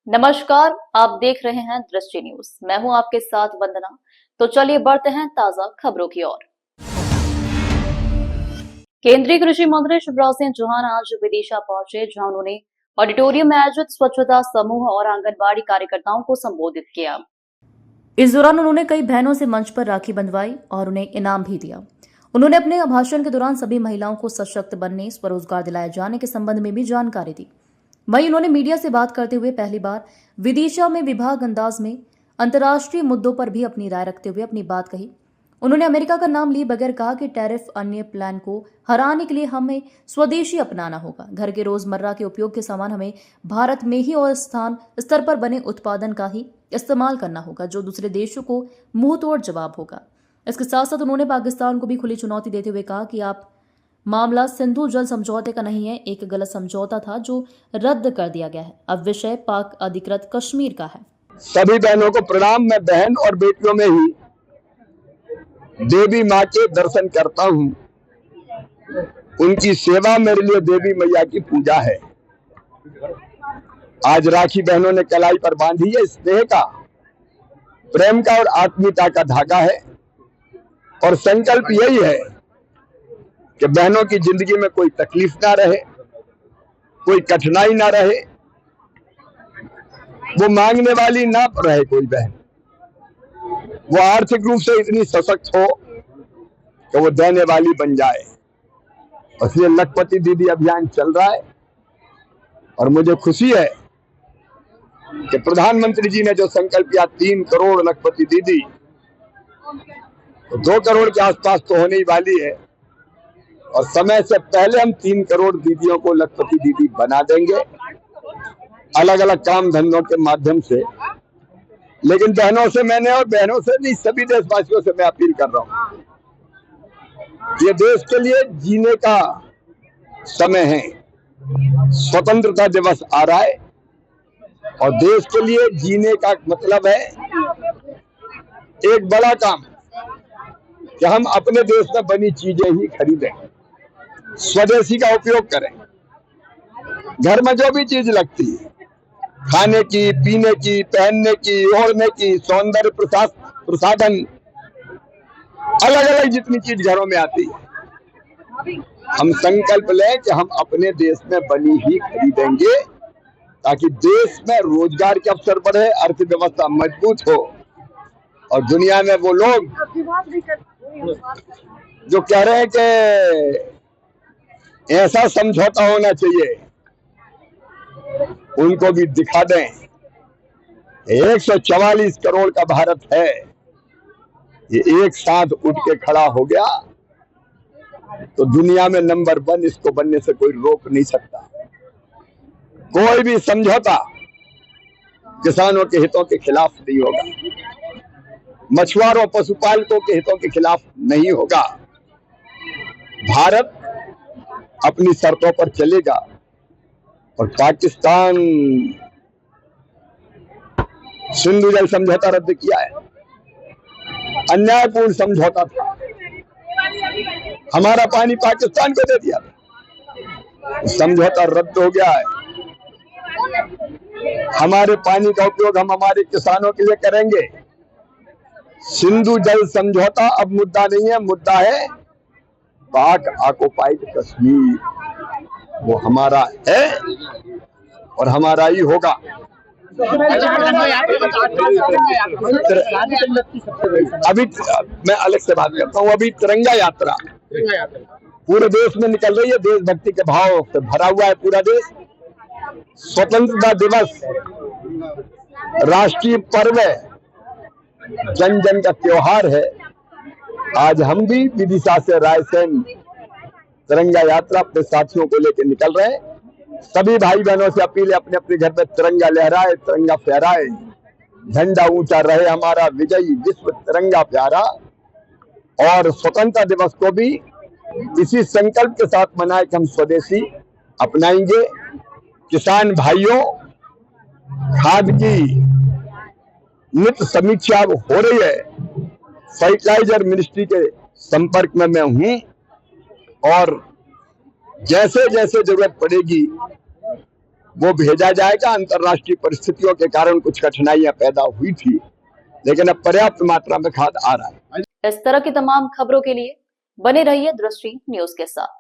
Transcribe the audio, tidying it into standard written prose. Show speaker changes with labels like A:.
A: नमस्कार, आप देख रहे हैं दृष्टि न्यूज। मैं हूं आपके साथ वंदना। तो चलिए बढ़ते हैं ताजा खबरों की ओर। केंद्रीय कृषि मंत्री शिवराज सिंह चौहान आज विदिशा पहुंचे, जहां उन्होंने ऑडिटोरियम में आयोजित स्वच्छता समूह और आंगनबाड़ी कार्यकर्ताओं को संबोधित किया। इस दौरान उन्होंने कई बहनों से मंच पर राखी बंधवाई और उन्हें इनाम भी दिया। उन्होंने अपने भाषण के दौरान सभी महिलाओं को सशक्त बनने, स्वरोजगार दिलाए जाने के संबंध में भी जानकारी दी। वहीं उन्होंने मीडिया से बात करते हुए पहली बार विदिशा में विभाग अंदाज में अंतर्राष्ट्रीय मुद्दों पर भी अपनी राय रखते हुए अपनी बात कही। उन्होंने अमेरिका का नाम लिए बगैर कहा कि टैरिफ अन्य प्लान को हराने के लिए हमें स्वदेशी अपनाना होगा। घर के रोजमर्रा के उपयोग के सामान हमें भारत में ही और स्थान स्तर पर बने उत्पादन का ही इस्तेमाल करना होगा, जो दूसरे देशों को मुंह तोड़ जवाब होगा। इसके साथ साथ उन्होंने पाकिस्तान को भी खुली चुनौती देते हुए कहा कि आप मामला सिंधु जल समझौते का नहीं है, एक गलत समझौता था जो रद्द कर दिया गया है। अब विषय पाक अधिकृत कश्मीर का है।
B: सभी बहनों को प्रणाम। मैं बहन और बेटियों में ही देवी माँ के दर्शन करता हूँ। उनकी सेवा मेरे लिए देवी मैया की पूजा है। आज राखी बहनों ने कलाई पर बांधी है। स्नेह का, प्रेम का और आत्मीयता का धागा है। और संकल्प यही है कि बहनों की जिंदगी में कोई तकलीफ ना रहे, कोई कठिनाई ना रहे, वो मांगने वाली ना रहे कोई बहन, वो आर्थिक रूप से इतनी सशक्त हो कि वो देने वाली बन जाए। इसलिए लखपति दीदी अभियान चल रहा है और मुझे खुशी है कि प्रधानमंत्री जी ने जो संकल्प किया 3 करोड़ लखपति दीदी, तो 2 करोड़ के आसपास तो होने ही वाली है। और समय से पहले हम 3 करोड़ दीदियों को लखपति दीदी बना देंगे, अलग अलग काम धंधों के माध्यम से। लेकिन बहनों से मैंने, और बहनों से नहीं, सभी देशवासियों से मैं अपील कर रहा हूं, ये देश के लिए जीने का समय है। स्वतंत्रता दिवस आ रहा है और देश के लिए जीने का मतलब है एक बड़ा काम कि हम अपने देश में बनी चीजें ही खरीदें, स्वदेशी का उपयोग करें। घर में जो भी चीज लगती है, खाने की, पीने की, पहनने की, ओढ़ने की, सौंदर्य प्रसाधन, अलग अलग जितनी चीज घरों में आती है, हम संकल्प लें कि हम अपने देश में बनी ही खरीदेंगे, ताकि देश में रोजगार के अवसर बढ़े, अर्थव्यवस्था मजबूत हो। और दुनिया में वो लोग जो कह रहे हैं कि ऐसा समझौता होना चाहिए, उनको भी दिखा दें। 144 करोड़ का भारत है, ये एक साथ उठ के खड़ा हो गया तो दुनिया में नंबर 1 इसको बनने से कोई रोक नहीं सकता। कोई भी समझौता किसानों के हितों के खिलाफ नहीं होगा, मछुआरों पशुपालकों के हितों के खिलाफ नहीं होगा। भारत अपनी शर्तों पर चलेगा। और पाकिस्तान सिंधु जल समझौता रद्द किया है, अन्यायपूर्ण समझौता था। हमारा पानी पाकिस्तान को दे दिया, समझौता रद्द हो गया है। हमारे पानी का उपयोग हम हमारे किसानों के लिए करेंगे। सिंधु जल समझौता अब मुद्दा नहीं है, मुद्दा है पाक ऑक्युपाइड कश्मीर। वो हमारा है और हमारा ही होगा। अभी मैं अलग से बात करता हूँ। अभी तिरंगा यात्रा पूरे देश में निकल रही है, देशभक्ति के भाव से भरा हुआ है पूरा देश। स्वतंत्रता दिवस राष्ट्रीय पर्व है, जन जन का त्योहार है। आज हम भी विदिशा से रायसेन तिरंगा यात्रा अपने साथियों को लेकर निकल रहे हैं। सभी भाई बहनों से अपील है, अपने अपने घर में तिरंगा लहराए, तिरंगा फहराए, झंडा ऊंचा रहे हमारा विजयी विश्व तिरंगा प्यारा। और स्वतंत्रता दिवस को भी इसी संकल्प के साथ मनाए कि हम स्वदेशी अपनाएंगे। किसान भाइयों, खाद की नित्य समीक्षा हो रही है। फर्टिलाइजर मिनिस्ट्री के संपर्क में मैं हूं और जैसे जैसे जरूरत पड़ेगी वो भेजा जाएगा। अंतर्राष्ट्रीय परिस्थितियों के कारण कुछ कठिनाइयां पैदा हुई थी, लेकिन अब पर्याप्त मात्रा में खाद आ रहा है।
A: इस तरह की तमाम खबरों के लिए बने रहिए दृष्टि न्यूज के साथ।